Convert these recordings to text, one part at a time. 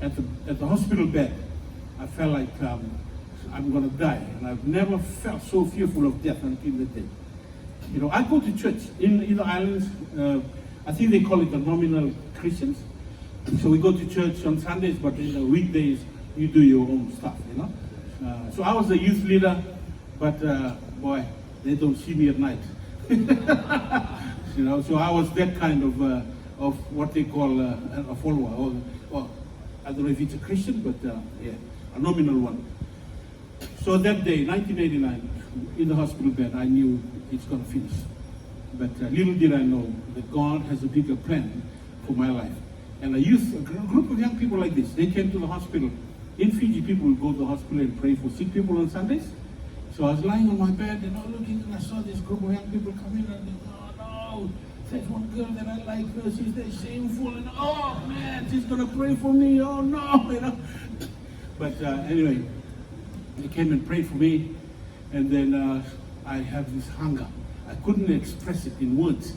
at the hospital bed, I felt like I'm going to die, and I've never felt so fearful of death until that day. You know, I go to church in the islands. I think they call it the nominal Christians. So we go to church on Sundays, but in the weekdays you do your own stuff. You know. So I was a youth leader, but boy, they don't see me at night. You know, so I was that kind of what they call a follower, or I don't know if it's a Christian, but yeah, a nominal one. So that day, 1989, in the hospital bed, I knew it's going to finish. But little did I know that God has a bigger plan for my life. And a group of young people like this, they came to the hospital. In Fiji, people would go to the hospital and pray for sick people on Sundays. So I was lying on my bed, and looking, and I saw this group of young people come in, and I thought, oh no, there's one girl that I like her, she's that shameful, and oh man, she's gonna pray for me, oh no, you know. But anyway, they came and prayed for me, and then I have this hunger. I couldn't express it in words,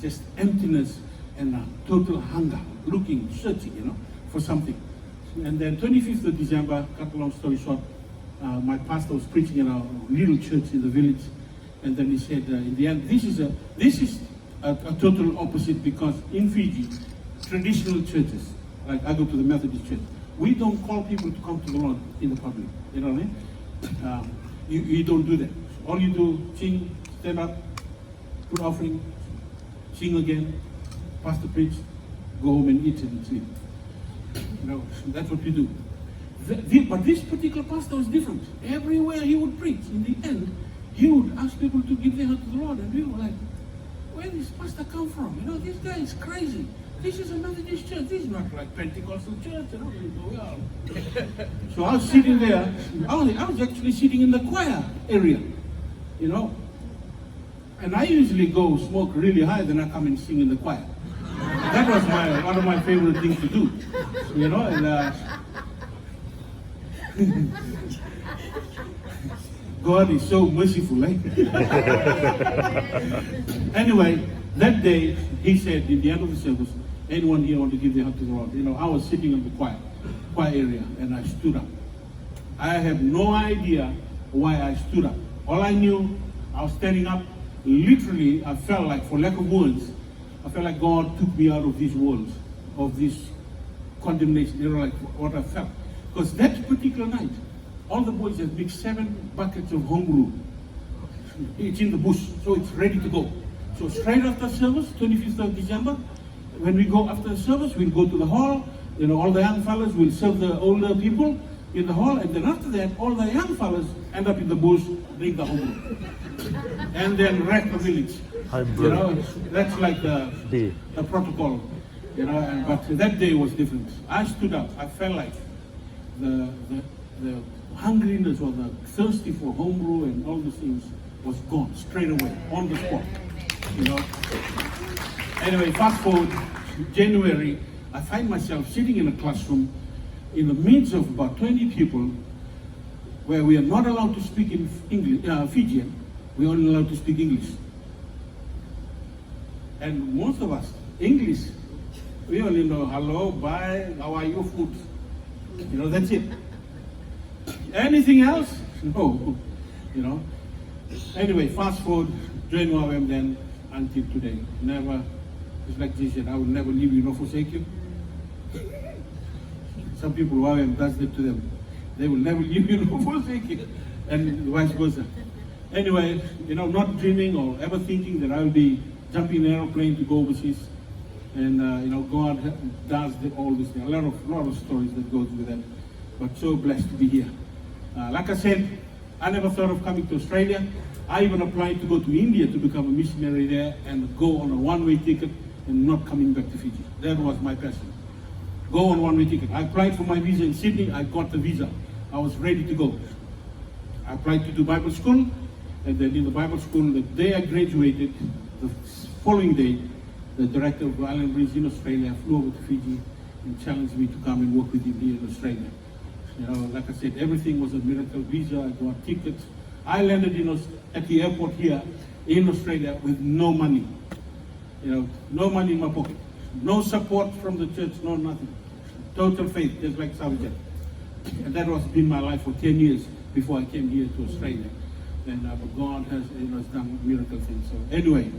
just emptiness and total hunger, looking, searching, you know, for something. And then 25th of December, cut a long story short, my pastor was preaching in a little church in the village, and then he said, in the end, this is a total opposite, because in Fiji, traditional churches, like I go to the Methodist church, we don't call people to come to the Lord in the public. You know what I mean? You don't do that. All you do, sing, stand up, put offering, sing again, pastor preach, go home and eat and sleep. You know, that's what we do. But this particular pastor was different. Everywhere he would preach, in the end, he would ask people to give their heart to the Lord, and we were like, where did this pastor come from? You know, this guy is crazy. This is a Methodist church. This is not like Pentecostal church. You know, so I was sitting there. I was actually sitting in the choir area, you know. And I usually go smoke really high, then I come and sing in the choir. That was one of my favorite things to do, you know. And God is so merciful, eh? Anyway, that day, he said, in the end of the service, anyone here want to give their heart to the Lord? You know, I was sitting in the choir area, and I stood up. I have no idea why I stood up. All I knew, I was standing up. Literally, I felt like, for lack of words, I felt like God took me out of this world, of this condemnation, you know, like what I felt. Because that particular night, all the boys have mixed 7 buckets of homebrew. It's in the bush, so it's ready to go. So straight after service, 25th of December, when we go after the service, we'll go to the hall. You know, all the young fellas will serve the older people in the hall, and then after that, all the young fellas end up in the bush, drink the homebrew, and then wreck the village. You know, that's like the protocol. You know, but that day was different. I stood up. I felt like the hungriness or the thirsty for homebrew and all these things was gone straight away, on the spot. You know. Anyway, fast forward January, I find myself sitting in a classroom in the midst of about 20 people, where we are not allowed to speak in English, Fijian. We're only allowed to speak English. And most of us, English, we only know hello, bye, how are you, food. You know, that's it. Anything else? No. You know. Anyway, fast forward, join ORM then until today. Never, it's like Jesus said, I will never leave you nor forsake you. Some people, ORM does that to them. They will never leave you nor forsake you. And vice versa. Anyway, you know, not dreaming or ever thinking that I will be jumping an aeroplane to go overseas. And you know, God does all this thing. A lot of stories that goes with that. But so blessed to be here. Like I said, I never thought of coming to Australia. I even applied to go to India to become a missionary there and go on a one-way ticket and not coming back to Fiji. That was my passion. Go on one-way ticket. I applied for my visa in Sydney. I got the visa. I was ready to go. I applied to do Bible school, and then in the Bible school, the day I graduated, the following day, the director of Island Bridge in Australia flew over to Fiji and challenged me to come and work with him here in Australia. You know, like I said, everything was a miracle. Visa, I got tickets. I landed at the airport here in Australia with no money. You know, no money in my pocket. No support from the church, no nothing. Total faith, just like Savage. And that was been my life for 10 years before I came here to Australia. And God has done miracle things. So anyway,